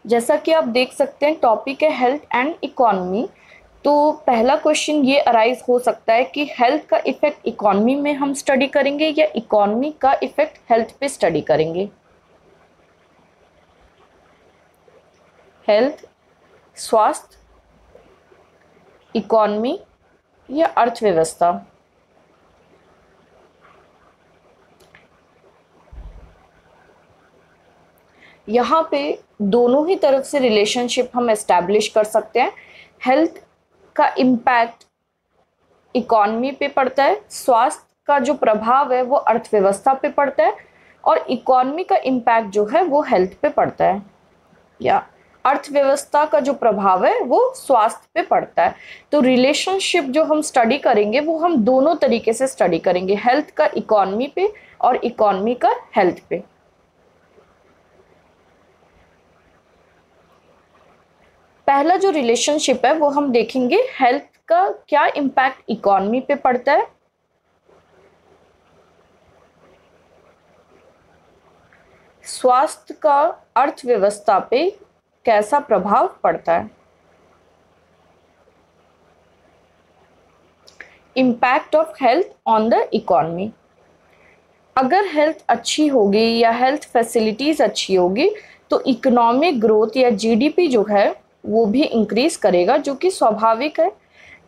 जैसा कि आप देख सकते हैं टॉपिक है हेल्थ एंड इकोनॉमी। तो पहला क्वेश्चन ये अराइज हो सकता है कि हेल्थ का इफेक्ट इकोनॉमी में हम स्टडी करेंगे या इकोनॉमी का इफेक्ट हेल्थ पे स्टडी करेंगे। हेल्थ, स्वास्थ्य, इकोनॉमी या अर्थव्यवस्था। यहाँ पे दोनों ही तरफ से रिलेशनशिप हम एस्टैब्लिश कर सकते हैं। हेल्थ का इम्पैक्ट इकोनॉमी पे पड़ता है, स्वास्थ्य का जो प्रभाव है वो अर्थव्यवस्था पे पड़ता है, और इकोनॉमी का इम्पैक्ट जो है वो हेल्थ पे पड़ता है, या अर्थव्यवस्था का जो प्रभाव है वो स्वास्थ्य पे पड़ता है। तो रिलेशनशिप जो हम स्टडी करेंगे वो हम दोनों तरीके से स्टडी करेंगे, हेल्थ का इकोनॉमी पे और इकोनॉमी का हेल्थ पे। पहला जो रिलेशनशिप है वो हम देखेंगे हेल्थ का क्या इम्पैक्ट इकोनॉमी पे पड़ता है, स्वास्थ्य का अर्थव्यवस्था पे कैसा प्रभाव पड़ता है। Impact of health on the economy. अगर हेल्थ अच्छी होगी या हेल्थ फैसिलिटीज अच्छी होगी तो इकोनॉमिक ग्रोथ या जीडीपी जो है वो भी इंक्रीज करेगा, जो कि स्वाभाविक है।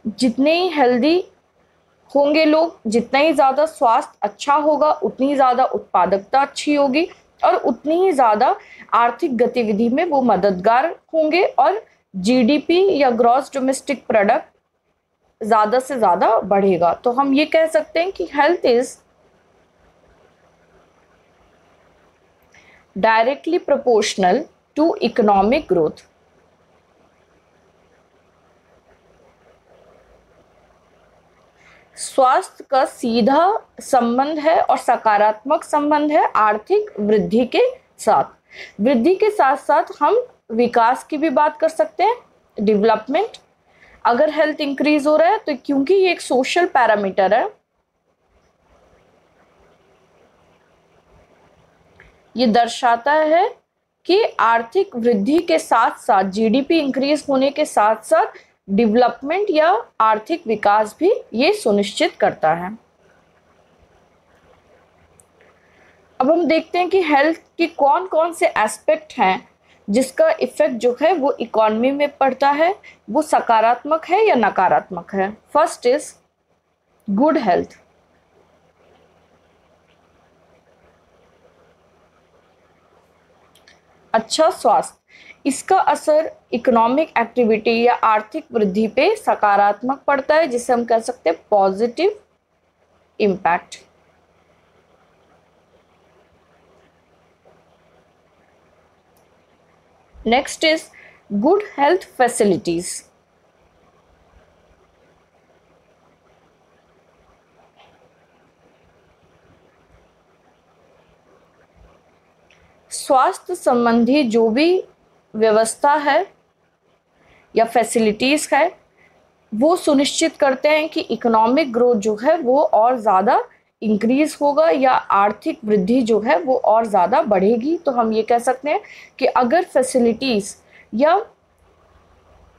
जितने ही हेल्दी होंगे लोग, जितना ही ज़्यादा स्वास्थ्य अच्छा होगा, उतनी ज़्यादा उत्पादकता अच्छी होगी और उतनी ही ज़्यादा आर्थिक गतिविधि में वो मददगार होंगे, और जीडीपी या ग्रॉस डोमेस्टिक प्रोडक्ट ज़्यादा से ज़्यादा बढ़ेगा। तो हम ये कह सकते हैं कि health is directly proportional to economic growth. स्वास्थ्य का सीधा संबंध है और सकारात्मक संबंध है आर्थिक वृद्धि के साथ। वृद्धि के साथ साथ हम विकास की भी बात कर सकते हैं, डेवलपमेंट। अगर हेल्थ इंक्रीज हो रहा है तो क्योंकि ये एक सोशल पैरामीटर है, ये दर्शाता है कि आर्थिक वृद्धि के साथ साथ जीडीपी इंक्रीज होने के साथ साथ डेवलपमेंट या आर्थिक विकास भी ये सुनिश्चित करता है। अब हम देखते हैं कि हेल्थ के कौन कौन से एस्पेक्ट हैं जिसका इफेक्ट जो है वो इकोनॉमी में पड़ता है, वो सकारात्मक है या नकारात्मक है। First is good health. अच्छा स्वास्थ्य, इसका असर इकोनॉमिक एक्टिविटी या आर्थिक वृद्धि पे सकारात्मक पड़ता है, जिसे हम कह सकते हैं positive impact. Next is good health facilities. स्वास्थ्य संबंधी जो भी व्यवस्था है या फैसिलिटीज है वो सुनिश्चित करते हैं कि इकोनॉमिक ग्रोथ जो है वो और ज़्यादा इंक्रीज होगा या आर्थिक वृद्धि जो है वो और ज़्यादा बढ़ेगी। तो हम ये कह सकते हैं कि अगर फैसिलिटीज़ या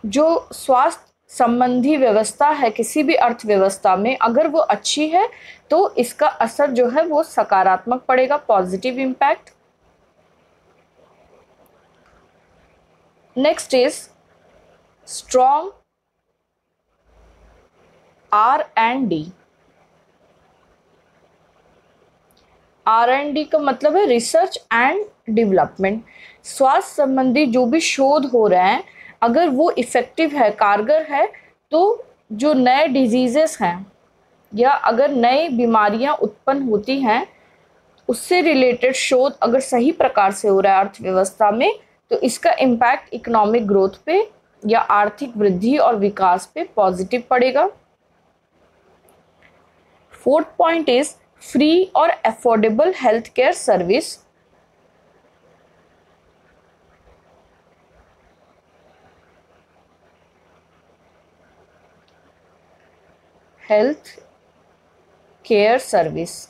जो स्वास्थ्य संबंधी व्यवस्था है किसी भी अर्थव्यवस्था में, अगर वो अच्छी है तो इसका असर जो है वो सकारात्मक पड़ेगा, positive impact. Next is strong R&D। R&D का मतलब है रिसर्च एंड डेवलपमेंट। स्वास्थ्य संबंधी जो भी शोध हो रहे हैं अगर वो इफ़ेक्टिव है, कारगर है, तो जो नए डिजीजेस हैं या अगर नई बीमारियां उत्पन्न होती हैं उससे रिलेटेड शोध अगर सही प्रकार से हो रहा है अर्थव्यवस्था में, तो इसका इम्पैक्ट इकोनॉमिक ग्रोथ पे या आर्थिक वृद्धि और विकास पे पॉजिटिव पड़ेगा। फोर्थ पॉइंट इज फ्री और affordable health care service. Health care service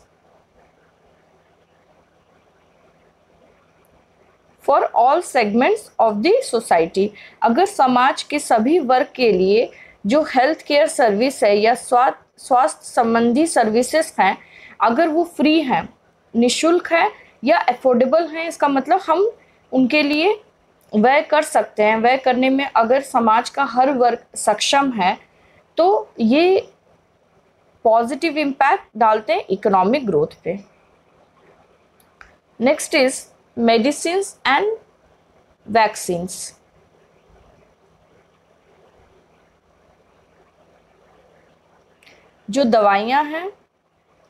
for all segments of the society. अगर समाज के सभी वर्ग के लिए जो हेल्थ केयर सर्विस है या स्वास्थ्य संबंधी सर्विसेज हैं, अगर वो फ्री हैं, निशुल्क है या अफोर्डेबल हैं, इसका मतलब हम उनके लिए व्यय कर सकते हैं, व्यय करने में अगर समाज का हर वर्ग सक्षम है, तो ये पॉजिटिव इम्पैक्ट डालते हैं इकोनॉमिक ग्रोथ पे। Next is medicine and vaccines. जो दवाइयाँ हैं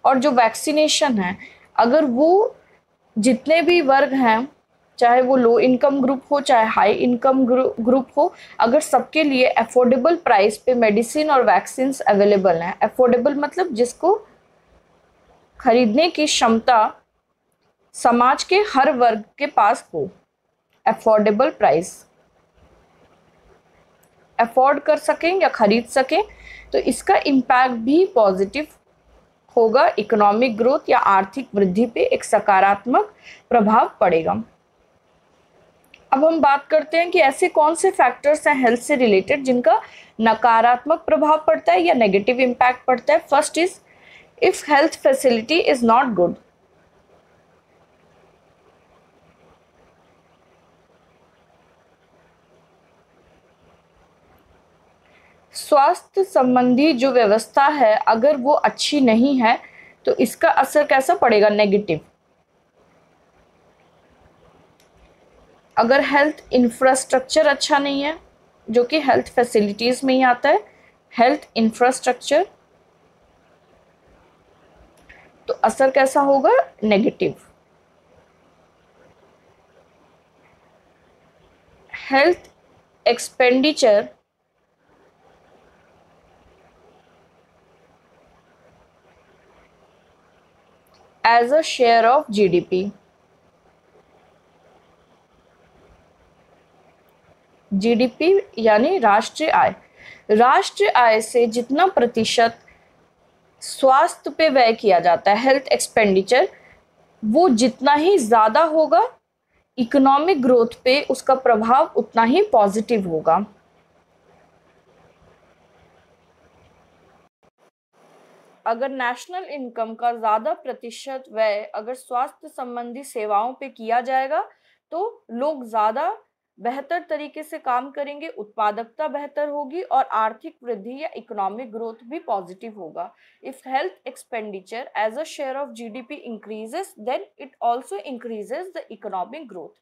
और जो वैक्सीनेशन है, अगर वो जितने भी वर्ग हैं, चाहे वो लो इनकम ग्रुप हो चाहे हाई इनकम ग्रुप हो, अगर सबके लिए अफोर्डेबल प्राइस पे मेडिसिन और वैक्सीन्स अवेलेबल हैं, अफोर्डेबल मतलब जिसको खरीदने की क्षमता समाज के हर वर्ग के पास हो, अफोर्डेबल प्राइस, अफोर्ड कर सकें या खरीद सकें, तो इसका इम्पैक्ट भी पॉजिटिव होगा, इकोनॉमिक ग्रोथ या आर्थिक वृद्धि पे एक सकारात्मक प्रभाव पड़ेगा। अब हम बात करते हैं कि ऐसे कौन से फैक्टर्स हैं हेल्थ से रिलेटेड जिनका नकारात्मक प्रभाव पड़ता है या नेगेटिव इम्पैक्ट पड़ता है। First is if health facility is not good. स्वास्थ्य संबंधी जो व्यवस्था है अगर वो अच्छी नहीं है तो इसका असर कैसा पड़ेगा, नेगेटिव। अगर हेल्थ इंफ्रास्ट्रक्चर अच्छा नहीं है, जो कि हेल्थ फैसिलिटीज में ही आता है, हेल्थ इंफ्रास्ट्रक्चर, तो असर कैसा होगा, negative. Health expenditure as a share of GDP. GDP यानी राष्ट्रीय आय। राष्ट्रीय आय से जितना प्रतिशत स्वास्थ्य पे व्यय किया जाता है, हेल्थ एक्सपेंडिचर, वो जितना ही ज़्यादा होगा, इकोनॉमिक ग्रोथ पे उसका प्रभाव उतना ही पॉजिटिव होगा। अगर नेशनल इनकम का ज़्यादा प्रतिशत व्यय अगर स्वास्थ्य संबंधी सेवाओं पे किया जाएगा तो लोग ज़्यादा बेहतर तरीके से काम करेंगे, उत्पादकता बेहतर होगी और आर्थिक वृद्धि या इकोनॉमिक ग्रोथ भी पॉजिटिव होगा। If health expenditure as a share of GDP increases then it also increases the economic growth.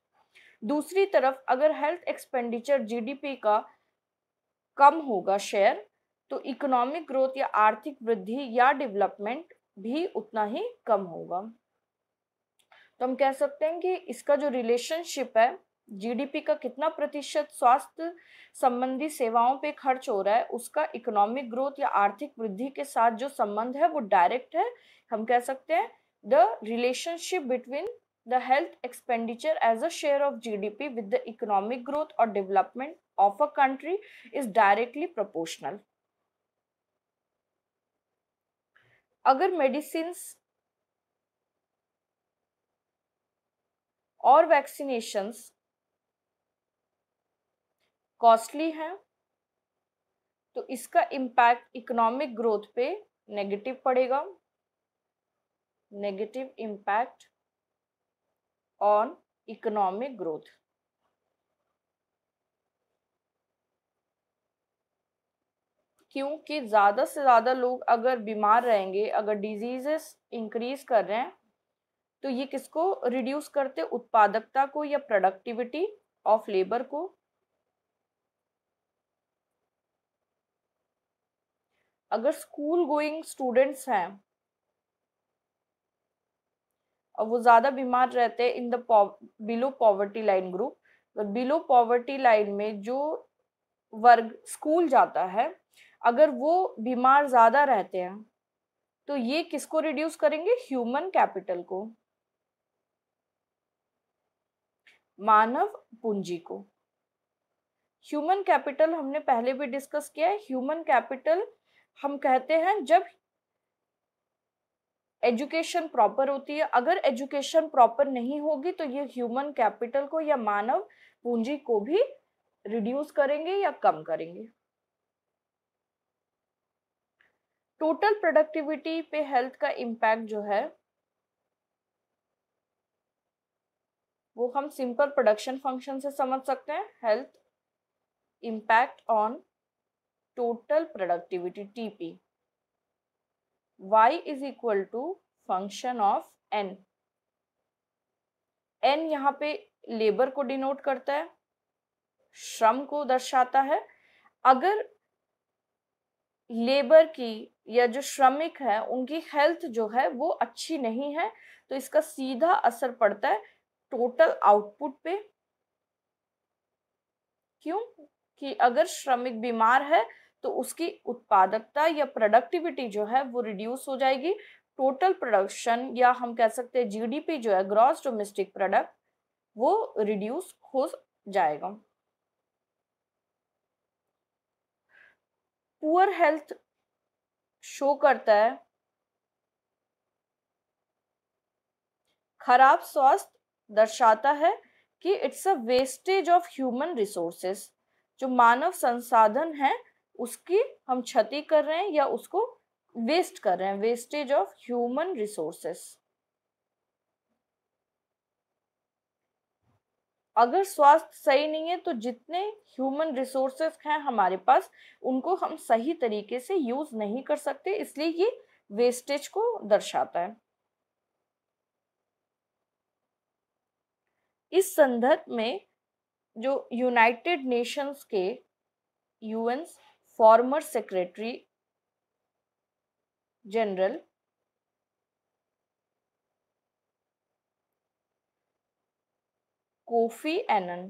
दूसरी तरफ अगर हेल्थ एक्सपेंडिचर जीडीपी का कम होगा शेयर, तो इकोनॉमिक ग्रोथ या आर्थिक वृद्धि या डेवलपमेंट भी उतना ही कम होगा। तो हम कह सकते हैं कि इसका जो रिलेशनशिप है, जीडीपी का कितना प्रतिशत स्वास्थ्य संबंधी सेवाओं पे खर्च हो रहा है, उसका इकोनॉमिक ग्रोथ या आर्थिक वृद्धि के साथ जो संबंध है वो डायरेक्ट है। हम कह सकते हैं the relationship between the health expenditure as a share of GDP with the economic growth और development of a country is directly proportional. अगर मेडिसिन और वैक्सीनेशंस कॉस्टली हैं तो इसका इम्पैक्ट इकोनॉमिक ग्रोथ पे नेगेटिव पड़ेगा, negative impact on economic growth. क्योंकि ज़्यादा से ज़्यादा लोग अगर बीमार रहेंगे, अगर डिजीजेस इंक्रीज कर रहे हैं, तो ये किसको रिड्यूस करते, उत्पादकता को या प्रोडक्टिविटी ऑफ लेबर को। अगर स्कूल गोइंग स्टूडेंट्स हैं और वो ज़्यादा बीमार रहते हैं in the below poverty line group, तो बिलो पॉवर्टी लाइन में जो वर्ग स्कूल जाता है, अगर वो बीमार ज़्यादा रहते हैं तो ये किसको रिड्यूस करेंगे, ह्यूमन कैपिटल को, मानव पूंजी को। ह्यूमन कैपिटल हमने पहले भी डिस्कस किया है। ह्यूमन कैपिटल हम कहते हैं जब एजुकेशन प्रॉपर होती है। अगर एजुकेशन प्रॉपर नहीं होगी तो ये ह्यूमन कैपिटल को या मानव पूंजी को भी रिड्यूस करेंगे या कम करेंगे। टोटल प्रोडक्टिविटी पे हेल्थ का इम्पैक्ट जो है वो हम सिंपल प्रोडक्शन फंक्शन से समझ सकते हैं। Health impact on total productivity TP, y is equal to function of n। n यहाँ पे लेबर को डिनोट करता है, श्रम को दर्शाता है। अगर लेबर की या जो श्रमिक है उनकी हेल्थ जो है वो अच्छी नहीं है तो इसका सीधा असर पड़ता है टोटल आउटपुट पे। क्यों? कि अगर श्रमिक बीमार है तो उसकी उत्पादकता या प्रोडक्टिविटी जो है वो रिड्यूस हो जाएगी। टोटल प्रोडक्शन या हम कह सकते हैं जीडीपी जो है, ग्रॉस डोमेस्टिक प्रोडक्ट, वो रिड्यूस हो जाएगा। पुअर हेल्थ शो करता है खराब स्वास्थ्य दर्शाता है कि it's a wastage of human resources. जो मानव संसाधन है उसकी हम क्षति कर रहे हैं या उसको वेस्ट कर रहे हैं, वेस्टेज ऑफ ह्यूमन रिसोर्सेस। अगर स्वास्थ्य सही नहीं है तो जितने ह्यूमन रिसोर्सेस हैं हमारे पास उनको हम सही तरीके से यूज नहीं कर सकते, इसलिए ये वेस्टेज को दर्शाता है। इस संदर्भ में जो यूनाइटेड नेशंस के UN former secretary general Kofi Annan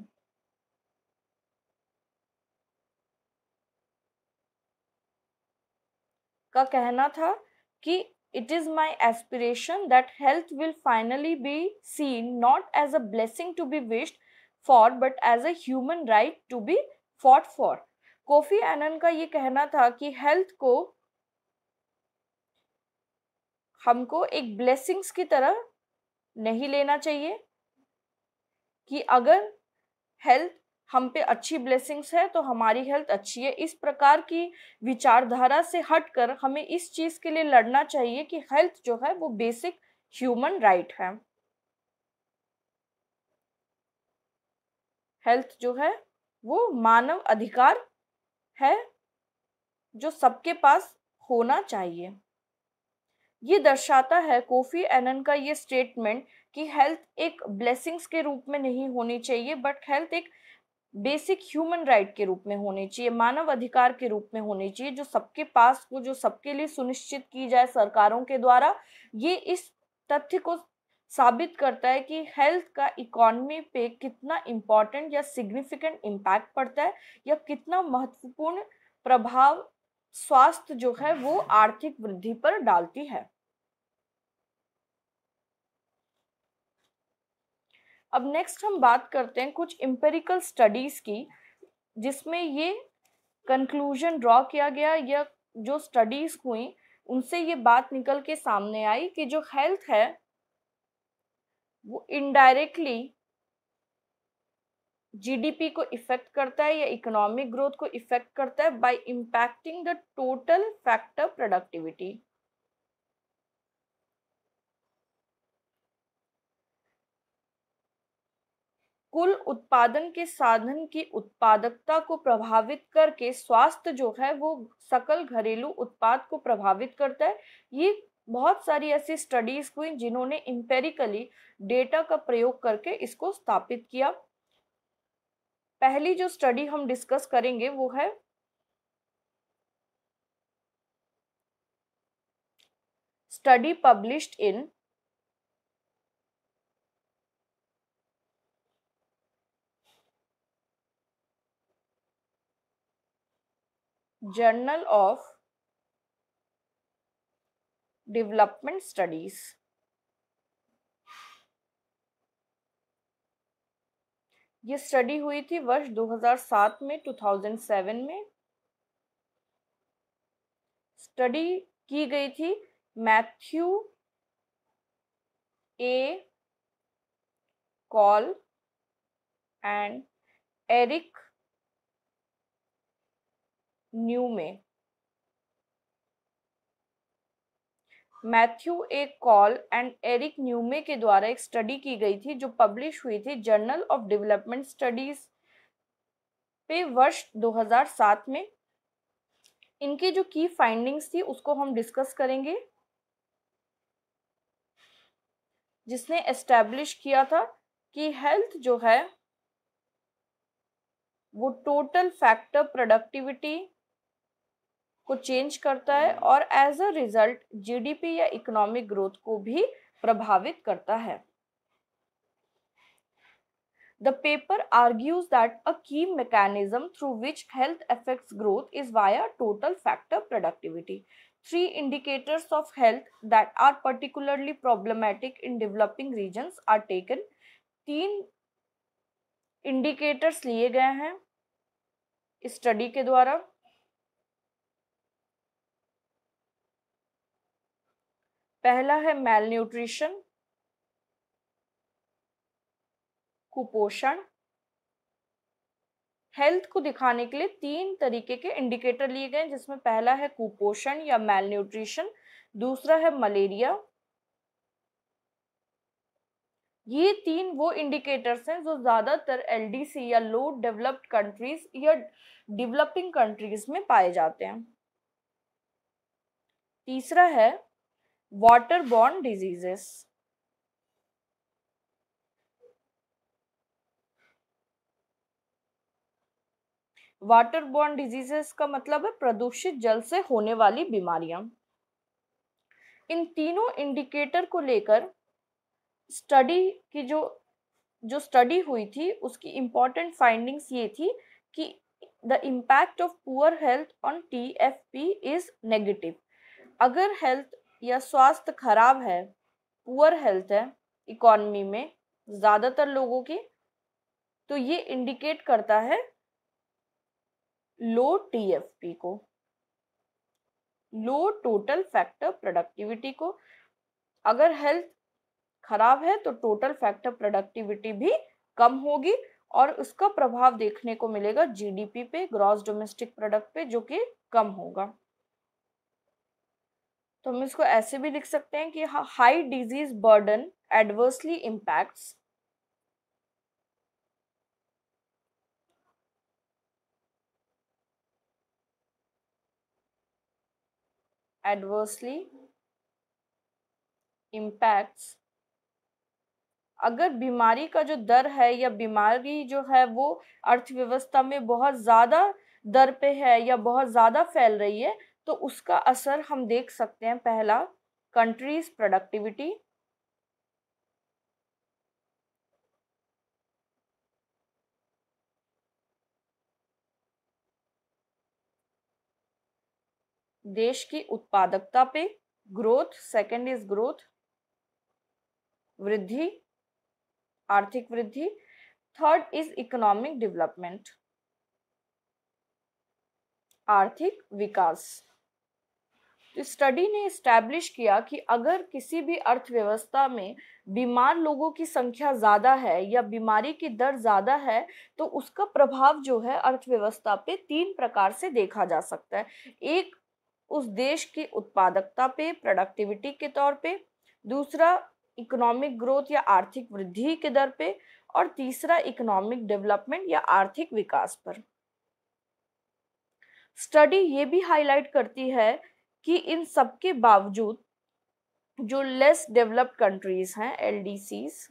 का कहना था कि it is my aspiration that health will finally be seen not as a blessing to be wished for but as a human right to be fought for. Kofi Annan का ये कहना था कि health को हमको एक ब्लेसिंग्स की तरह नहीं लेना चाहिए कि अगर हेल्थ हम पे अच्छी ब्लेसिंग्स है तो हमारी हेल्थ अच्छी है। इस प्रकार की विचारधारा से हटकर हमें इस चीज के लिए लड़ना चाहिए कि हेल्थ जो है वो बेसिक ह्यूमन राइट है। हेल्थ जो है वो मानव अधिकार है जो सबके पास होना चाहिए। ये दर्शाता है कोफी एनन का ये स्टेटमेंट कि हेल्थ एक ब्लेसिंग्स के रूप में नहीं होनी चाहिए बट हेल्थ एक बेसिक ह्यूमन राइट के रूप में होनी चाहिए, मानव अधिकार के रूप में होनी चाहिए, जो सबके पास हो, जो सबके लिए सुनिश्चित की जाए सरकारों के द्वारा। ये इस तथ्य को साबित करता है कि हेल्थ का इकोनॉमी पे कितना इम्पोर्टेंट या सिग्निफिकेंट इम्पैक्ट पड़ता है या कितना महत्वपूर्ण प्रभाव स्वास्थ्य जो है वो आर्थिक वृद्धि पर डालती है। अब नेक्स्ट हम बात करते हैं कुछ एम्पिरिकल स्टडीज की जिसमें ये कंक्लूजन ड्रॉ किया गया या जो स्टडीज हुई उनसे ये बात निकल के सामने आई कि जो हेल्थ है वो इनडायरेक्टली जीडीपी को इफेक्ट करता है या इकोनॉमिक ग्रोथ को इफेक्ट करता है by impacting the total factor productivity. कुल उत्पादन के साधन की उत्पादकता को प्रभावित करके स्वास्थ्य जो है वो सकल घरेलू उत्पाद को प्रभावित करता है। ये बहुत सारी ऐसी स्टडीज हुई जिन्होंने इंपेरिकली डेटा का प्रयोग करके इसको स्थापित किया। पहली जो स्टडी हम डिस्कस करेंगे वो है study published in journal of development studies. ये स्टडी हुई थी वर्ष 2007 में, 2007 में स्टडी की गई थी। Matthew A. Cole and Eric Newman। Matthew A Cole and Eric Newman के द्वारा एक स्टडी की गई थी जो पब्लिश हुई थी जर्नल ऑफ डेवलपमेंट स्टडीज पे वर्ष 2007 में। इनकी जो की फाइंडिंग्स थी उसको हम डिस्कस करेंगे, जिसने एस्टैब्लिश किया था कि हेल्थ जो है वो टोटल फैक्टर प्रोडक्टिविटी को चेंज करता है और एज अ रिजल्ट जीडीपी या इकोनॉमिक ग्रोथ को भी प्रभावित करता है। The paper argues that a key mechanism through which health affects growth is via total factor productivity. Three indicators of health that are particularly problematic in developing regions are taken. 3 indicators लिए गए हैं इस study के द्वारा। पहला है malnutrition, कुपोषण। Health को दिखाने के लिए 3 तरीके के इंडिकेटर लिए गए, जिसमें पहला है कुपोषण या malnutrition, दूसरा है मलेरिया। ये 3 वो इंडिकेटर्स हैं जो ज्यादातर एलडीसी या लो डेवलप्ड कंट्रीज या डेवलपिंग कंट्रीज में पाए जाते हैं। तीसरा है water borne diseases. Water borne diseases का मतलब है प्रदूषित जल से होने वाली बीमारियां। इन तीनों इंडिकेटर को लेकर स्टडी की जो स्टडी हुई थी उसकी इंपॉर्टेंट फाइंडिंग्स ये थी कि the impact of poor health on TFP is negative. अगर हेल्थ या स्वास्थ्य खराब है, पुअर हेल्थ है इकोनॉमी में ज्यादातर लोगों की, तो ये इंडिकेट करता है लो टीएफपी को, लो टोटल फैक्टर प्रोडक्टिविटी को। अगर हेल्थ खराब है तो टोटल फैक्टर प्रोडक्टिविटी भी कम होगी और उसका प्रभाव देखने को मिलेगा जीडीपी पे, ग्रॉस डोमेस्टिक प्रोडक्ट पे, जो कि कम होगा। तो हम इसको ऐसे भी लिख सकते हैं कि high disease burden adversely impacts अगर बीमारी का जो दर है या बीमारी जो है वो अर्थव्यवस्था में बहुत ज्यादा दर पे है या बहुत ज्यादा फैल रही है, तो उसका असर हम देख सकते हैं। पहला, कंट्रीज प्रोडक्टिविटी। देश की उत्पादकता पे, ग्रोथ। सेकंड इज ग्रोथ, वृद्धि, आर्थिक वृद्धि। थर्ड इज इकोनॉमिक डेवलपमेंट, आर्थिक विकास। तो स्टडी ने एस्टैब्लिश किया कि अगर किसी भी अर्थव्यवस्था में बीमार लोगों की संख्या ज्यादा है या बीमारी की दर ज्यादा है, तो उसका प्रभाव जो है अर्थव्यवस्था पे 3 प्रकार से देखा जा सकता है। एक, उस देश की उत्पादकता पे, प्रोडक्टिविटी के तौर पे। दूसरा, इकोनॉमिक ग्रोथ या आर्थिक वृद्धि के दर पे। और तीसरा, इकोनॉमिक डेवलपमेंट या आर्थिक विकास पर। स्टडी ये भी हाईलाइट करती है कि इन सब के बावजूद जो लेस डेवलप्ड कंट्रीज हैं, एलडीसीज,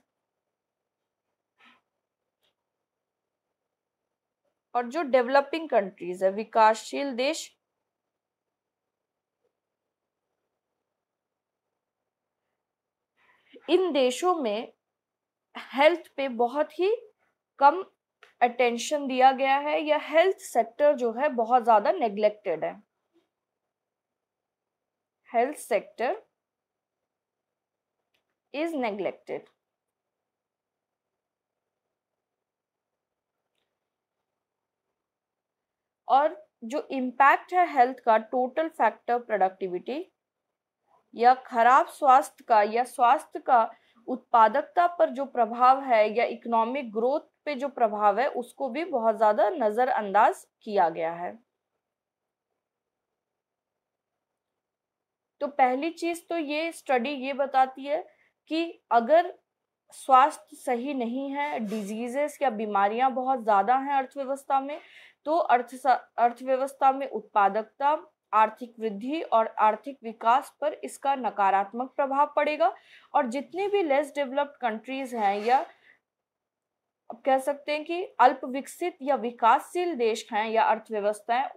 और जो डेवलपिंग कंट्रीज है, विकासशील देश, इन देशों में हेल्थ पे बहुत ही कम अटेंशन दिया गया है या हेल्थ सेक्टर जो है बहुत ज्यादा नेग्लेक्टेड है। Health sector is neglected. और जो इम्पैक्ट है हेल्थ का टोटल फैक्टर प्रोडक्टिविटी या खराब स्वास्थ्य का या स्वास्थ्य का उत्पादकता पर जो प्रभाव है या इकोनॉमिक ग्रोथ पे जो प्रभाव है उसको भी बहुत ज्यादा नजरअंदाज किया गया है। तो पहली चीज तो ये स्टडी ये बताती है कि अगर स्वास्थ्य सही नहीं है, डिजीजेस या बीमारियां बहुत ज्यादा हैं अर्थव्यवस्था में, तो अर्थव्यवस्था में उत्पादकता, आर्थिक वृद्धि और आर्थिक विकास पर इसका नकारात्मक प्रभाव पड़ेगा। और जितने भी लेस डेवलप्ड कंट्रीज हैं या अब कह सकते हैं कि अल्प विकसित या विकासशील देश हैं या अर्थव्यवस्थाएं,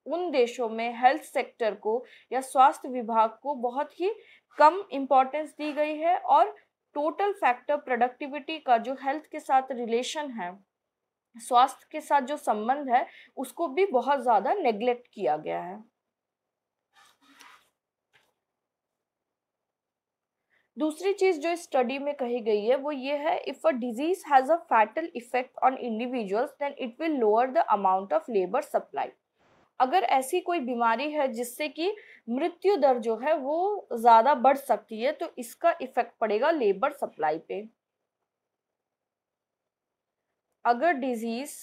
उन देशों में हेल्थ सेक्टर को या स्वास्थ्य विभाग को बहुत ही कम इम्पोर्टेंस दी गई है और टोटल फैक्टर प्रोडक्टिविटी का जो हेल्थ के साथ रिलेशन है, स्वास्थ्य के साथ जो संबंध है, उसको भी बहुत ज्यादा नेग्लेक्ट किया गया है। दूसरी चीज जो इस स्टडी में कही गई है वो ये है, if a disease has a fatal effect on individuals then it will lower the amount of labour supply. अगर ऐसी कोई बीमारी है जिससे कि मृत्यु दर जो है वो ज्यादा बढ़ सकती है, तो इसका इफेक्ट पड़ेगा लेबर सप्लाई पे। अगर डिजीज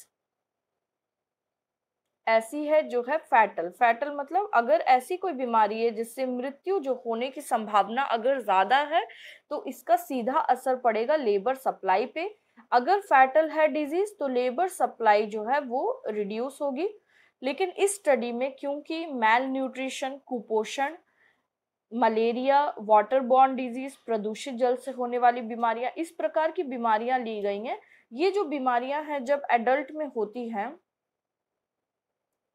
ऐसी है जो है फैटल, फैटल मतलब अगर ऐसी कोई बीमारी है जिससे मृत्यु जो होने की संभावना अगर ज्यादा है, तो इसका सीधा असर पड़ेगा लेबर सप्लाई पे। अगर फैटल है डिजीज तो लेबर सप्लाई जो है वो रिड्यूस होगी। लेकिन इस स्टडी में क्योंकि मैल न्यूट्रिशन, कुपोषण, मलेरिया, वाटर बॉर्न डिजीज, प्रदूषित जल से होने वाली बीमारियां, इस प्रकार की बीमारियां ली गई हैं। ये जो बीमारियां हैं जब एडल्ट में होती हैं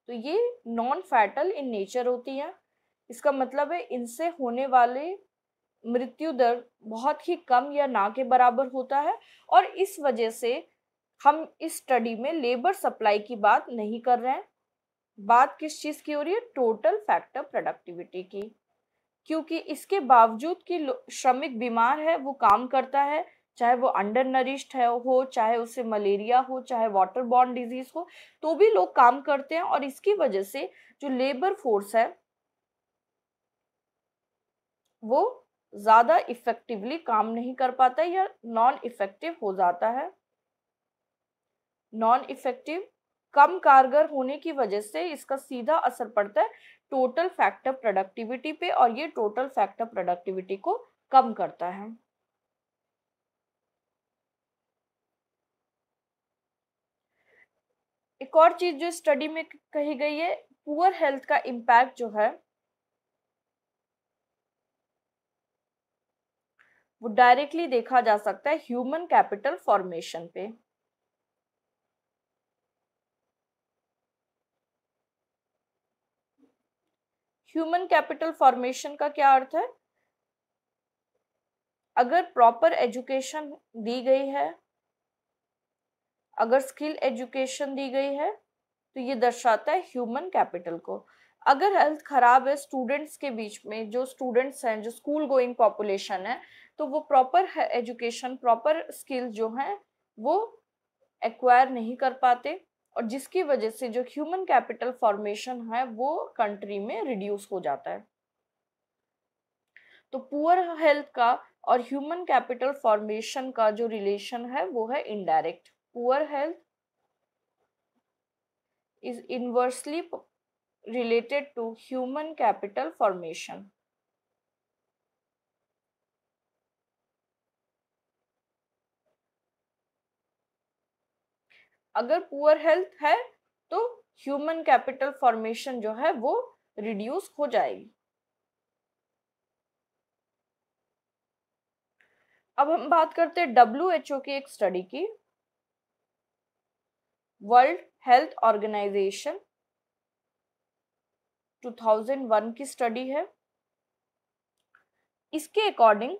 तो ये नॉन फैटल इन नेचर होती हैं। इसका मतलब है इनसे होने वाले मृत्यु दर बहुत ही कम या ना के बराबर होता है। और इस वजह से हम इस स्टडी में लेबर सप्लाई की बात नहीं कर रहे हैं। बात किस चीज की हो रही है? टोटल फैक्टर प्रोडक्टिविटी की। क्योंकि इसके बावजूद कि श्रमिक बीमार है, वो काम करता है, चाहे वो अंडर नरिश्ड है हो, चाहे उसे मलेरिया हो, चाहे वाटर बॉर्न डिजीज हो, तो भी लोग काम करते हैं। और इसकी वजह से जो लेबर फोर्स है वो ज्यादा इफेक्टिवली काम नहीं कर पाता या नॉन इफेक्टिव हो जाता है। नॉन इफेक्टिव, कम कारगर होने की वजह से इसका सीधा असर पड़ता है टोटल फैक्टर प्रोडक्टिविटी पे, और ये टोटल फैक्टर प्रोडक्टिविटी को कम करता है। एक और चीज जो स्टडी में कही गई है, पुअर हेल्थ का इम्पैक्ट जो है वो डायरेक्टली देखा जा सकता है ह्यूमन कैपिटल फॉर्मेशन पे। ह्यूमन कैपिटल फॉर्मेशन का क्या अर्थ है? अगर प्रॉपर एजुकेशन दी गई है, अगर स्किल एजुकेशन दी गई है, तो ये दर्शाता है ह्यूमन कैपिटल को। अगर हेल्थ खराब है स्टूडेंट्स के बीच में, जो स्टूडेंट्स हैं, जो स्कूल गोइंग पॉपुलेशन है, तो वो प्रॉपर एजुकेशन, प्रॉपर स्किल जो हैं वो एक्वायर नहीं कर पाते, और जिसकी वजह से जो ह्यूमन कैपिटल फॉर्मेशन है वो कंट्री में रिड्यूस हो जाता है। तो पुअर हेल्थ का और ह्यूमन कैपिटल फॉर्मेशन का जो रिलेशन है वो है indirect. Poor health is inversely related to human capital formation। अगर पुअर हेल्थ है तो ह्यूमन कैपिटल फॉर्मेशन जो है वो रिड्यूस हो जाएगी। अब हम बात करते हैं WHO की एक स्टडी की। वर्ल्ड हेल्थ ऑर्गेनाइजेशन 2001 की स्टडी है। इसके अकॉर्डिंग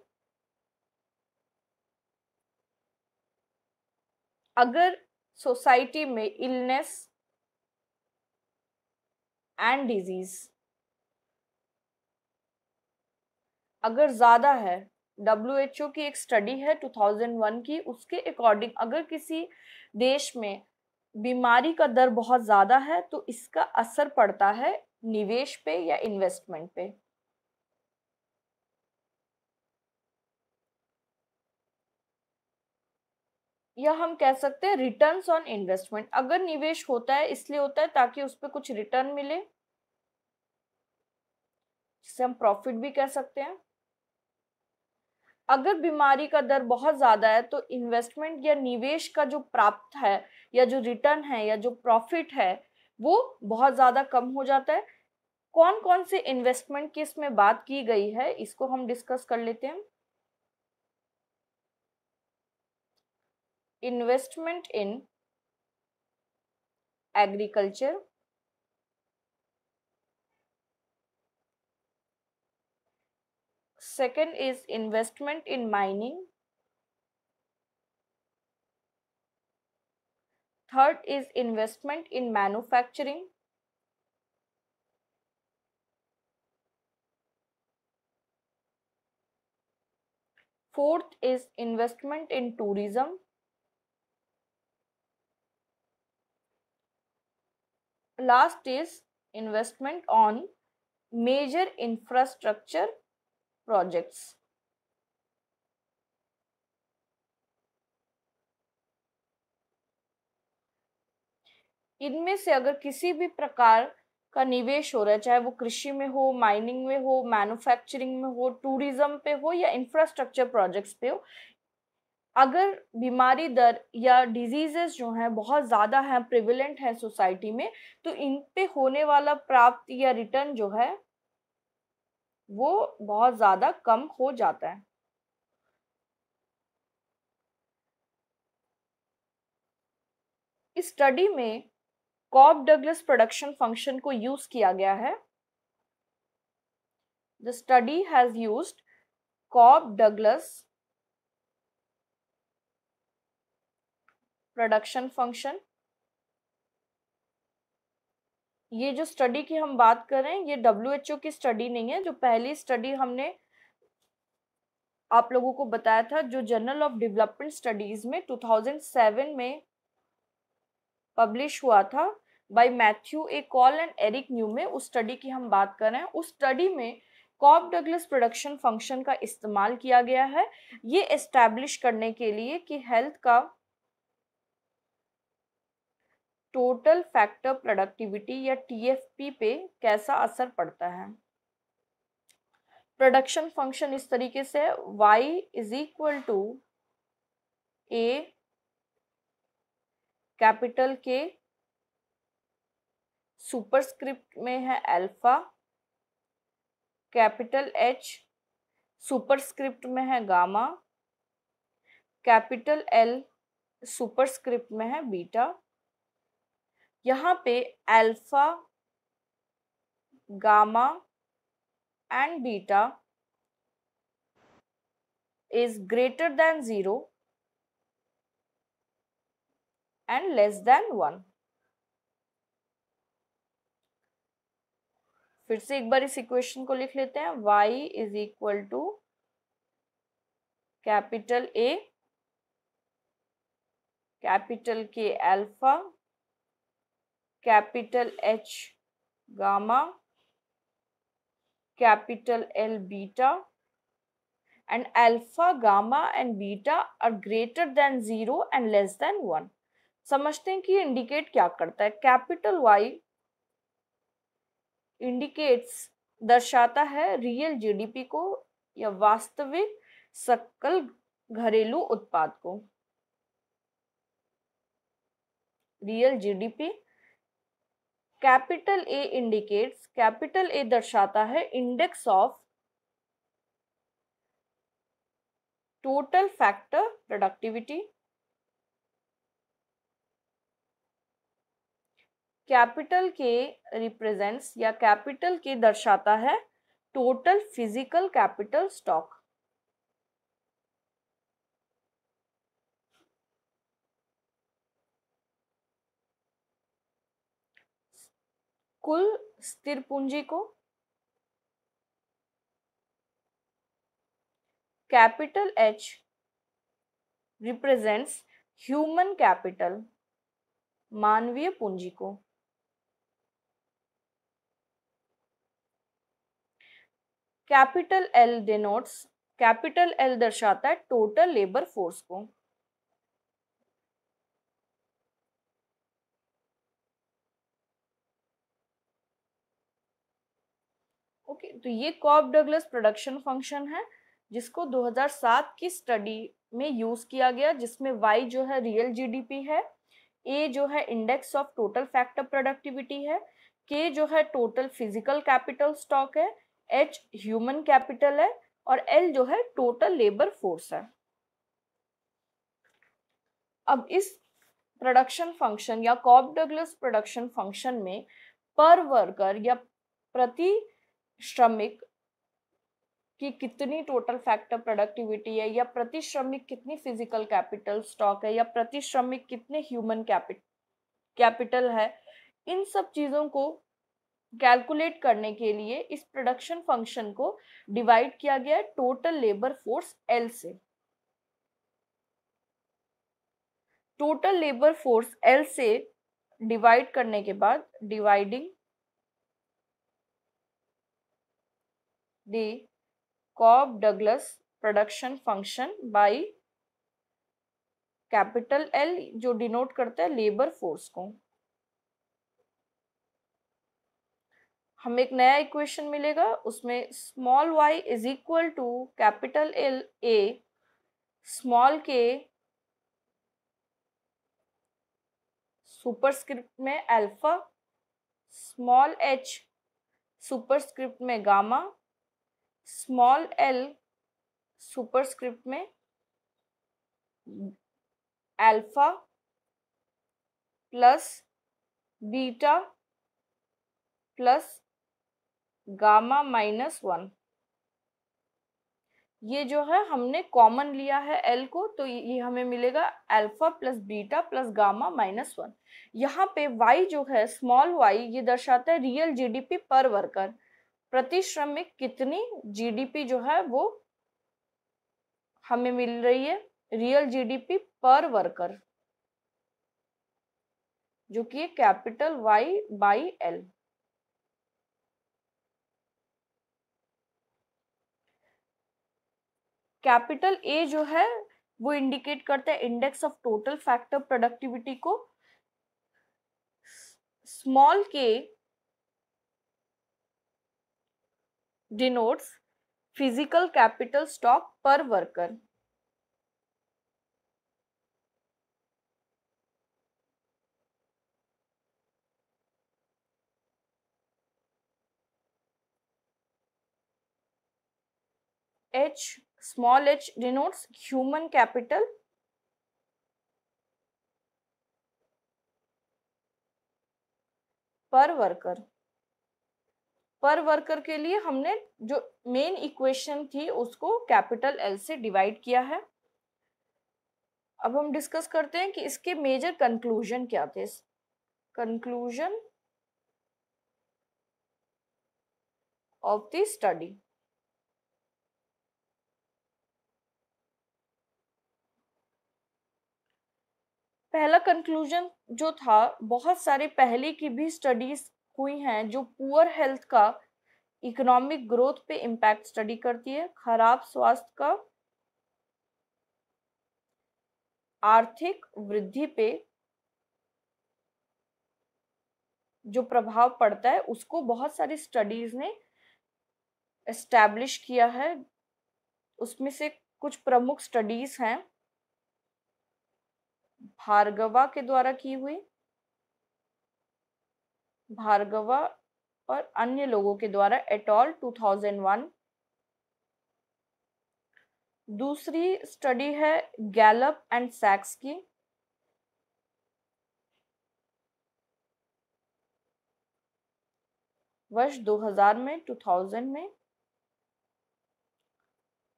अगर सोसाइटी में इलनेस एंड डिजीज अगर ज्यादा है, WHO की एक स्टडी है 2001 की, उसके अकॉर्डिंग अगर किसी देश में बीमारी का दर बहुत ज्यादा है तो इसका असर पड़ता है निवेश पे या इन्वेस्टमेंट पे। या हम कह सकते हैं रिटर्न्स ऑन इन्वेस्टमेंट। अगर निवेश होता है इसलिए होता है ताकि उस पर कुछ रिटर्न मिले, जिसे हम प्रॉफिट भी कह सकते हैं। अगर बीमारी का दर बहुत ज्यादा है तो इन्वेस्टमेंट या निवेश का जो प्राप्त है या जो रिटर्न है या जो प्रॉफिट है वो बहुत ज्यादा कम हो जाता है। कौन कौन से इन्वेस्टमेंट की इसमें बात की गई है इसको हम डिस्कस कर लेते हैं। Investment in agriculture, second is investment in mining, third is investment in manufacturing, fourth is investment in tourism, last is investment on major infrastructure projects। इनमें से अगर किसी भी प्रकार का निवेश हो रहा है, चाहे वो कृषि में हो, माइनिंग में हो, मैन्युफैक्चरिंग में हो, टूरिज्म पे हो या इंफ्रास्ट्रक्चर प्रोजेक्ट्स पे हो, अगर बीमारी दर या डिजीजेस जो हैं बहुत ज़्यादा हैं, प्रिविलेंट हैं सोसाइटी में, तो इन पे होने वाला प्राप्त या रिटर्न जो है वो बहुत ज़्यादा कम हो जाता है। इस स्टडी में कॉब डगलस प्रोडक्शन फंक्शन को यूज किया गया है। The study has used Cobb Douglas production function. ये जो स्टडी की हम बात कर रहे हैं ये WHO की स्टडी नहीं है। जो पहली स्टडी हमने आप लोगों को बताया था जो जर्नल ऑफ डेवलपमेंट स्टडीज में 2007 में पब्लिश हुआ था by Matthew A Cole and Eric Newman, उस स्टडी की हम बात कर रहे हैं। उस स्टडी में कॉब डगलस प्रोडक्शन फंक्शन का इस्तेमाल किया गया है ये एस्टैब्लिश करने के लिए कि हेल्थ का टोटल फैक्टर प्रोडक्टिविटी या TFP पे कैसा असर पड़ता है। प्रोडक्शन फंक्शन इस तरीके से है, y is equal to a capital K, superscript में है अल्फा, कैपिटल H सुपरस्क्रिप्ट में है गामा, कैपिटल L सुपरस्क्रिप्ट में है बीटा। यहाँ पे alpha, gamma and beta is greater than 0 and less than 1। फिर से एक बार इस इक्वेशन को लिख लेते हैं। y is equal to capital A capital K alpha, capital H gamma, capital L beta, and alpha, gamma and beta are greater than 0 and less than 1। समझते हैं कि ये इंडिकेट क्या करता है। कैपिटल Y इंडिकेट्स दर्शाता है रियल GDP को या वास्तविक सकल घरेलू उत्पाद को, real GDP। Capital A indicates, capital A दर्शाता है index of total factor productivity. Capital K represents या कैपिटल K दर्शाता है टोटल फिजिकल कैपिटल स्टॉक। कुल स्थिर पूंजी को। Capital H represents human capital, मानवीय पूंजी को। Capital L denotes, capital L दर्शाता है टोटल लेबर फोर्स को। ओके, तो ये कॉब डगलस प्रोडक्शन फंक्शन है जिसको 2007 की स्टडी में यूज किया गया, जिसमें y जो है रियल जीडीपी है, a जो है index of total factor productivity है, k जो है टोटल फिजिकल कैपिटल स्टॉक है, h ह्यूमन कैपिटल है और l जो है टोटल लेबर फोर्स है। अब इस प्रोडक्शन फंक्शन या कॉब डगलस प्रोडक्शन फंक्शन में पर वर्कर या प्रति श्रमिक की कितनी टोटल फैक्टर प्रोडक्टिविटी है, या प्रति श्रमिक कितनी फिजिकल कैपिटल स्टॉक है, या प्रति श्रमिक कितने ह्यूमन कैपिटल है, इन सब चीजों को कैलकुलेट करने के लिए इस प्रोडक्शन फंक्शन को डिवाइड किया गया है टोटल लेबर फोर्स एल से। टोटल लेबर फोर्स एल से डिवाइड करने के बाद dividing the Cobb Douglas production function by capital L जो डिनोट करता है लेबर फोर्स को, हमें एक नया इक्वेशन मिलेगा। उसमें small y is equal to capital L A small k superscript में अल्फा, स्मॉल h सुपरस्क्रिप्ट में गामा, स्मॉल l सुपरस्क्रिप्ट में alpha plus beta plus gamma -1। ये जो है हमने कॉमन लिया है एल को, तो ये हमें मिलेगा alpha plus beta plus gamma -1। यहाँ पे y जो है स्मॉल y ये दर्शाता है रियल जीडीपी पर वर्कर, प्रति श्रमिक कितनी जीडीपी जो है वो हमें मिल रही है, रियल जीडीपी पर वर्कर, जो कि capital Y by L। Capital A जो है वो इंडिकेट करता है index of total factor productivity को, small k denotes physical capital stock per worker. H small h denotes human capital per worker. Per worker के लिए हमने जो मेन इक्वेशन थी उसको कैपिटल L से डिवाइड किया है। अब हम डिस्कस करते हैं कि इसके मेजर कंक्लूजन क्या थे। Conclusion of the study. पहला कंक्लूजन जो था, बहुत सारे पहले की भी स्टडीज हुई हैं जो पुअर हेल्थ का इकोनॉमिक ग्रोथ पे इम्पैक्ट स्टडी करती है, खराब स्वास्थ्य का आर्थिक वृद्धि पे जो प्रभाव पड़ता है उसको बहुत सारी स्टडीज ने एस्टैब्लिश किया है। उसमें से कुछ प्रमुख स्टडीज हैं भार्गवा के द्वारा की हुई, भार्गवा और अन्य लोगों के द्वारा एटॉल 2001। दूसरी स्टडी है गैलप एंड सैक्स की, वर्ष 2000 में 2000 में।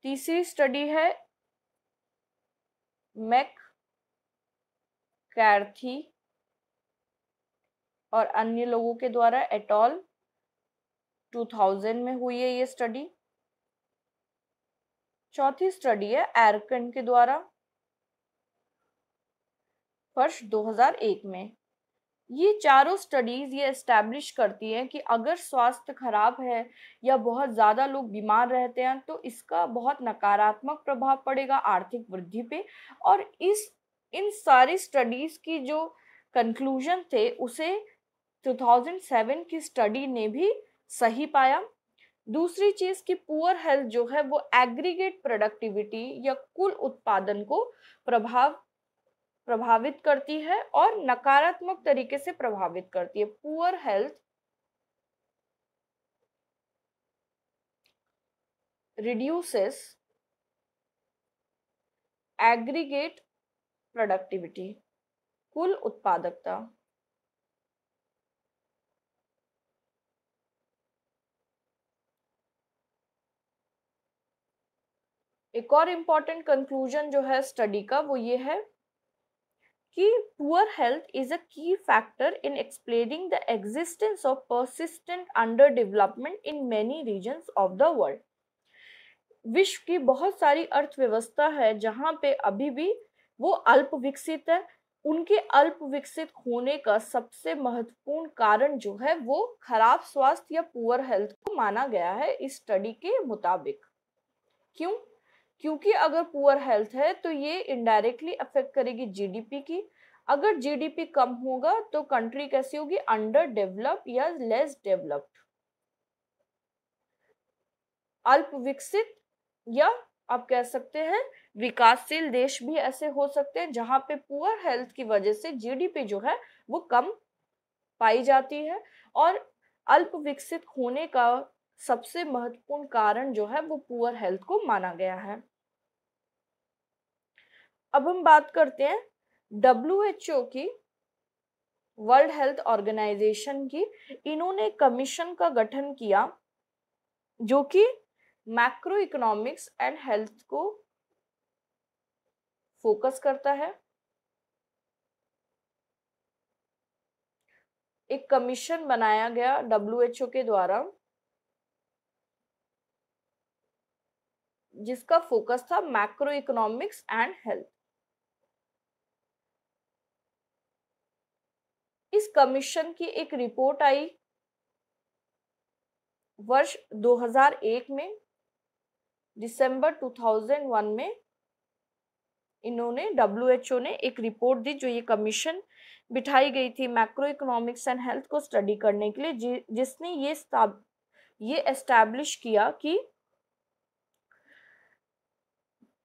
तीसरी स्टडी है मैक कैर्थी और अन्य लोगों के द्वारा एटॉल 2000 में हुई है ये स्टडी। चौथी स्टडी है एरकन के द्वारा, वर्ष 2001 में। ये चारों स्टडीज ये एस्टैब्लिश करती हैं कि अगर स्वास्थ्य खराब है या बहुत ज़्यादा लोग बीमार रहते हैं तो इसका बहुत नकारात्मक प्रभाव पड़ेगा आर्थिक वृद्धि पे। और इन सारी स्टडीज की जो कंक्लूजन थे उसे 2007 की स्टडी ने भी सही पाया, दूसरी चीज कि पुअर हेल्थ जो है वो एग्रीगेट प्रोडक्टिविटी या कुल उत्पादन को प्रभावित करती है और नकारात्मक तरीके से प्रभावित करती है। Poor health reduces aggregate productivity, कुल उत्पादकता। एक और इम्पॉर्टेंट कंक्लूजन जो है स्टडी का वो ये है कि poor health is a key factor in explaining the existence of persistent under development in many regions of the world. विश्व की बहुत सारी अर्थव्यवस्था है जहां पे अभी भी वो अल्प विकसित है। उनके अल्प विकसित होने का सबसे महत्वपूर्ण कारण जो है वो खराब स्वास्थ्य या पुअर हेल्थ को माना गया है इस स्टडी के मुताबिक। क्यों? क्योंकि अगर पुअर हेल्थ है तो ये इनडायरेक्टली अफेक्ट करेगी जीडीपी की। अगर जीडीपी कम होगा तो कंट्री कैसी होगी? अंडर डेवलप या लेस डेवलप्ड, अल्प विकसित, या आप कह सकते हैं विकासशील देश भी ऐसे हो सकते हैं जहां पे पुअर हेल्थ की वजह से जीडीपी जो है वो कम पाई जाती है। और अल्प विकसित होने का सबसे महत्वपूर्ण कारण जो है वो पुअर हेल्थ को माना गया है। अब हम बात करते हैं WHO की, वर्ल्ड हेल्थ ऑर्गेनाइजेशन की। इन्होंने कमीशन का गठन किया जो कि मैक्रो इकोनॉमिक्स एंड हेल्थ को फोकस करता है। एक कमीशन बनाया गया WHO के द्वारा जिसका फोकस था मैक्रो इकोनॉमिक्स एंड हेल्थ। इस कमीशन की एक रिपोर्ट आई वर्ष 2001 में, दिसंबर 2001 में इन्होंने WHO ने एक रिपोर्ट दी जो ये कमीशन बिठाई गई थी मैक्रो इकोनॉमिक्स एंड हेल्थ को स्टडी करने के लिए, जिसने ये एस्टैब्लिश किया कि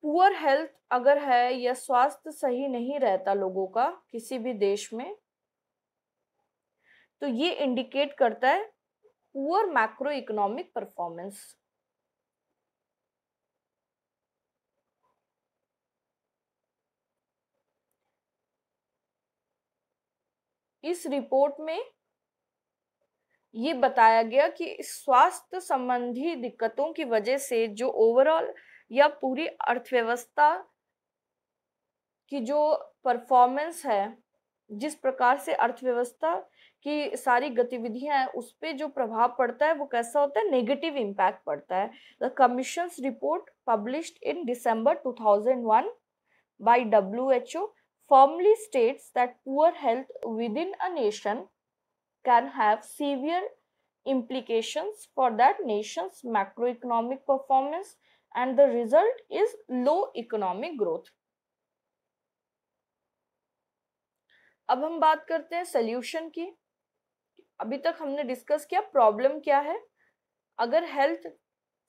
पुअर हेल्थ अगर है या स्वास्थ्य सही नहीं रहता लोगों का किसी भी देश में, तो ये इंडिकेट करता है पुअर मैक्रो इकोनॉमिक परफॉर्मेंस। इस रिपोर्ट में ये बताया गया कि स्वास्थ्य संबंधी दिक्कतों की वजह से जो ओवरऑल या पूरी अर्थव्यवस्था की जो परफॉर्मेंस है, जिस प्रकार से अर्थव्यवस्था की सारी गतिविधियां हैं उस पे जो प्रभाव पड़ता है वो कैसा होता है? नेगेटिव इम्पैक्ट पड़ता है। The commissions report published in December 2001 by WHO firmly states that poor health within a nation can have severe implications for that nation's macroeconomic performance and the result is low economic growth। अब हम बात करते हैं solution की। अभी तक हमने discuss किया प्रॉब्लम क्या है। अगर हेल्थ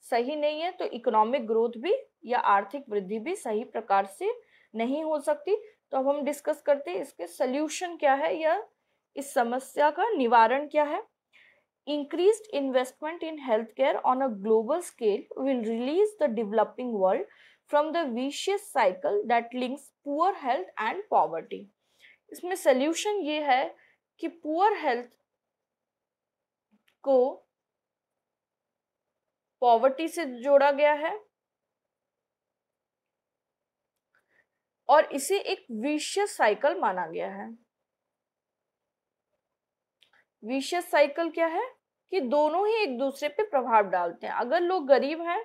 सही नहीं है तो इकोनॉमिक ग्रोथ भी या आर्थिक वृद्धि भी सही प्रकार से नहीं हो सकती। तो अब हम डिस्कस करते हैं इसके सॉल्यूशन क्या है या इस समस्या का निवारण क्या है। Increased investment in healthcare on a global scale will release the developing world from the vicious cycle that links poor health and poverty। इसमें सॉल्यूशन ये है कि पुअर हेल्थ को पॉवर्टी से जोड़ा गया है और इसे एक विशियस साइकिल माना गया है। विशियस साइकिल क्या है कि दोनों ही एक दूसरे पे प्रभाव डालते हैं। अगर लोग गरीब हैं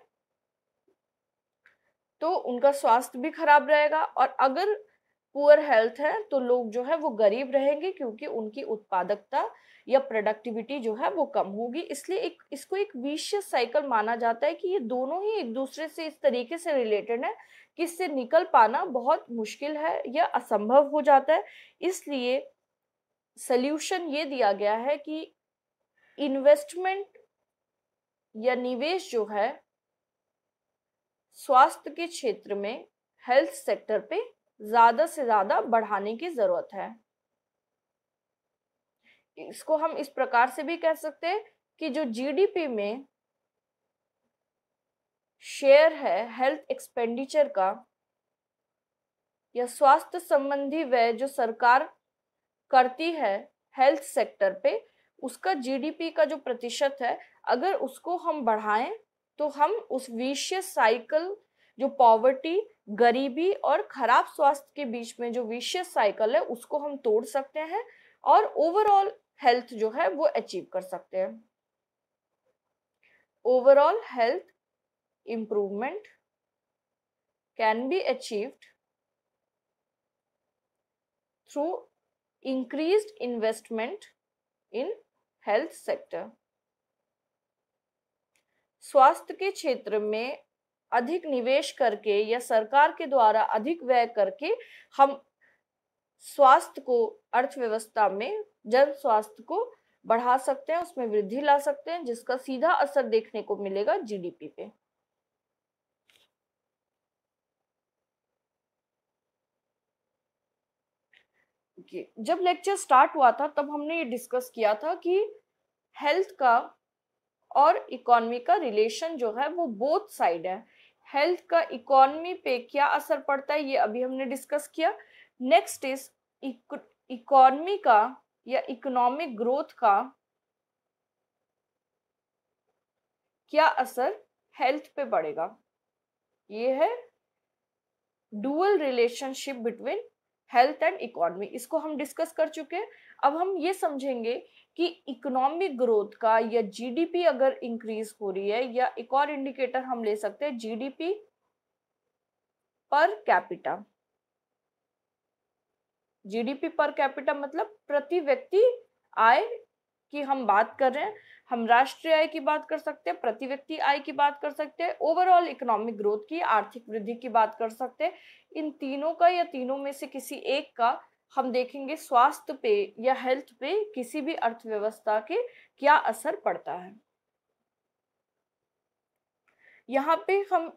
तो उनका स्वास्थ्य भी खराब रहेगा और अगर पुअर हेल्थ है तो लोग जो है वो गरीब रहेंगे क्योंकि उनकी उत्पादकता या प्रोडक्टिविटी जो है वो कम होगी। इसलिए इसको एक विशियस साइकिल माना जाता है कि ये दोनों ही एक दूसरे से इस तरीके से रिलेटेड है कि इससे निकल पाना बहुत मुश्किल है या असंभव हो जाता है। इसलिए सॉल्यूशन ये दिया गया है कि इन्वेस्टमेंट या निवेश जो है स्वास्थ्य के क्षेत्र में, हेल्थ सेक्टर पे ज्यादा से ज्यादा बढ़ाने की जरूरत है। इसको हम इस प्रकार से भी कह सकते हैं कि जो जीडीपी में शेयर है हेल्थ एक्सपेंडिचर का या स्वास्थ्य संबंधी व्यय जो सरकार करती है हेल्थ सेक्टर पे, उसका जीडीपी का जो प्रतिशत है, अगर उसको हम बढ़ाएं तो हम उस विशियस साइकिल, जो पॉवर्टी, गरीबी और खराब स्वास्थ्य के बीच में जो विशियस साइकिल है, उसको हम तोड़ सकते हैं और ओवरऑल हेल्थ जो है वो अचीव कर सकते हैं। Overall health improvement can be achieved through increased investment in health sector। स्वास्थ्य के क्षेत्र में अधिक निवेश करके या सरकार के द्वारा अधिक व्यय करके हम स्वास्थ्य को, अर्थव्यवस्था में जन स्वास्थ्य को बढ़ा सकते हैं, उसमें वृद्धि ला सकते हैं, जिसका सीधा असर देखने को मिलेगा जीडीपी पे। जब लेक्चर स्टार्ट हुआ था तब हमने ये डिस्कस किया था कि हेल्थ का और इकोनॉमी का रिलेशन जो है वो बोथ साइड है। हेल्थ का इकोनॉमी पे क्या असर पड़ता है ये अभी हमने डिस्कस किया। नेक्स्ट इज इकोनॉमी का या इकोनॉमिक ग्रोथ का क्या असर हेल्थ पे पड़ेगा। ये है dual relationship between health and economy, इसको हम डिस्कस कर चुके हैं। अब हम ये समझेंगे कि इकोनॉमिक ग्रोथ का या जीडीपी अगर इंक्रीज हो रही है, या एक और इंडिकेटर हम ले सकते हैं GDP per capita. GDP per capita मतलब प्रति व्यक्ति आय की हम बात कर रहे हैं। हम राष्ट्रीय आय की बात कर सकते हैं, प्रति व्यक्ति आय की बात कर सकते हैं, ओवरऑल इकोनॉमिक ग्रोथ की, आर्थिक वृद्धि की बात कर सकते हैं। इन तीनों का या तीनों में से किसी एक का हम देखेंगे स्वास्थ्य पे या हेल्थ पे किसी भी अर्थव्यवस्था के क्या असर पड़ता है। यहाँ पे हम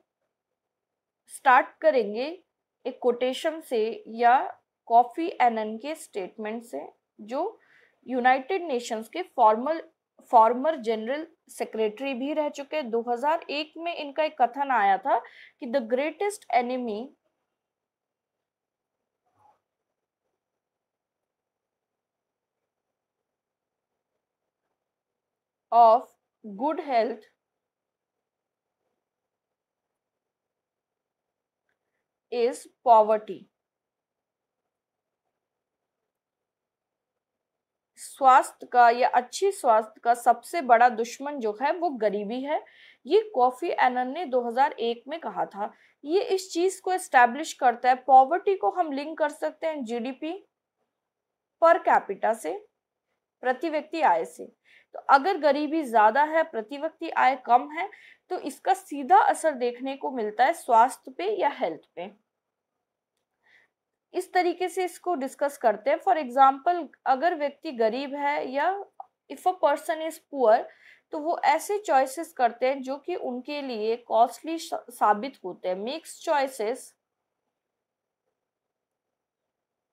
स्टार्ट करेंगे एक कोटेशन से या कॉफी एनन के स्टेटमेंट से, जो यूनाइटेड नेशंस के फॉर्मर जनरल सेक्रेटरी भी रह चुके। 2001 में इनका एक कथन आया था कि the greatest enemy of good health is poverty. स्वास्थ्य का या अच्छी स्वास्थ्य का सबसे बड़ा दुश्मन जो है वो गरीबी है। ये कॉफी एनन ने 2001 में कहा था। ये इस चीज को एस्टैब्लिश करता है। पॉवर्टी को हम लिंक कर सकते हैं जीडीपी पर कैपिटा से, प्रति व्यक्ति आय से। तो अगर गरीबी ज्यादा है, प्रति व्यक्ति आय कम है, तो इसका सीधा असर देखने को मिलता है स्वास्थ्य पे या हेल्थ पे। इस तरीके से इसको डिस्कस करते हैं। फॉर एग्जाम्पल, अगर व्यक्ति गरीब है या if a person is poor, तो वो ऐसे चॉइसेस करते हैं जो कि उनके लिए कॉस्टली साबित होते हैं। Makes choices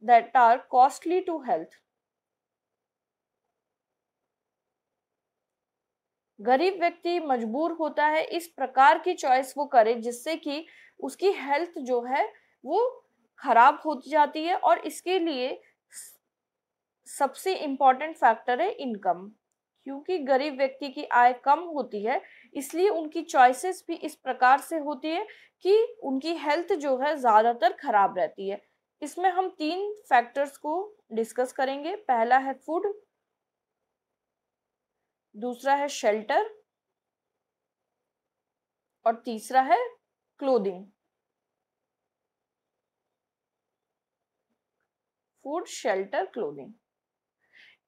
that are costly to health. गरीब व्यक्ति मजबूर होता है इस प्रकार की चॉइस वो करे जिससे कि उसकी हेल्थ जो है वो खराब हो जाती है, और इसके लिए सबसे इम्पॉर्टेंट फैक्टर है इनकम। क्योंकि गरीब व्यक्ति की आय कम होती है, इसलिए उनकी चॉइसेस भी इस प्रकार से होती है कि उनकी हेल्थ जो है ज्यादातर खराब रहती है। इसमें हम तीन फैक्टर्स को डिस्कस करेंगे। पहला है फूड, दूसरा है शेल्टर, और तीसरा है क्लोथिंग। Food, shelter, clothing.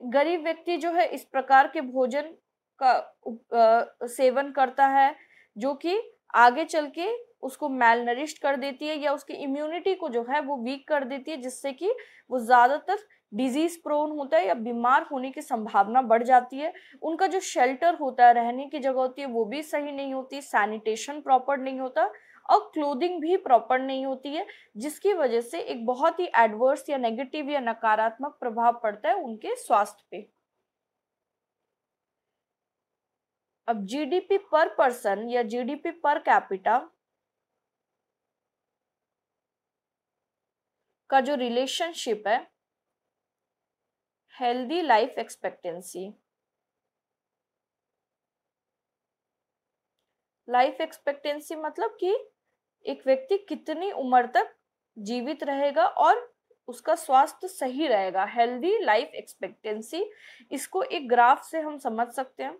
गरीब व्यक्ति जो है इस प्रकार के भोजन का सेवन करता है जो कि आगे चल के उसको मैलनरिश्ड कर देती है या उसकी इम्यूनिटी को जो है वो वीक कर देती है, जिससे कि वो ज्यादातर डिजीज प्रोन होता है या बीमार होने की संभावना बढ़ जाती है। उनका जो शेल्टर होता है, रहने की जगह होती है, वो भी सही नहीं होती, सैनिटेशन प्रॉपर नहीं होता और क्लोथिंग भी प्रॉपर नहीं होती है, जिसकी वजह से एक बहुत ही एडवर्स या नेगेटिव या नकारात्मक प्रभाव पड़ता है उनके स्वास्थ्य पे। अब जीडीपी पर पर्सन या जीडीपी पर कैपिटा का जो रिलेशनशिप है healthy life expectancy, life expectancy मतलब कि एक व्यक्ति कितनी उम्र तक जीवित रहेगा और उसका स्वास्थ्य सही रहेगा, हेल्दी लाइफ एक्सपेक्टेंसी। इसको एक ग्राफ से हम समझ सकते हैं।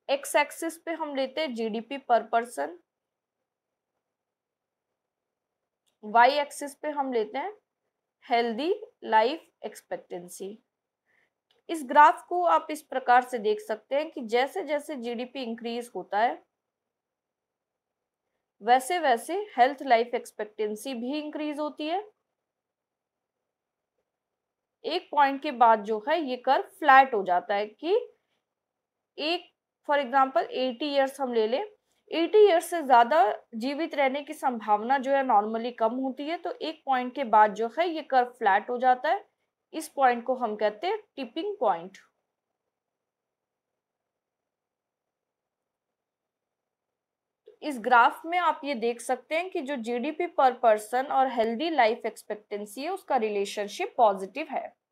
एक्स एक्सिस पे हम लेते हैं जीडीपी पर पर्सन, वाई एक्सिस पे हम लेते हैं हेल्दी लाइफ एक्सपेक्टेंसी। इस ग्राफ को आप इस प्रकार से देख सकते हैं कि जैसे जैसे जीडीपी इंक्रीज होता है वैसे वैसे हेल्थ लाइफ एक्सपेक्टेंसी भी इंक्रीज होती है। एक पॉइंट के बाद जो है ये कर्व फ्लैट हो जाता है कि एक फॉर एग्जांपल 80 इयर्स हम ले लें, 80 इयर्स से ज्यादा जीवित रहने की संभावना जो है नॉर्मली कम होती है, तो एक पॉइंट के बाद जो है ये कर्व फ्लैट हो जाता है। इस पॉइंट को हम कहते हैं टिपिंग पॉइंट। इस ग्राफ में आप ये देख सकते हैं कि जो जीडीपी पर पर्सन और हेल्दी लाइफ एक्सपेक्टेंसी है उसका रिलेशनशिप पॉजिटिव है।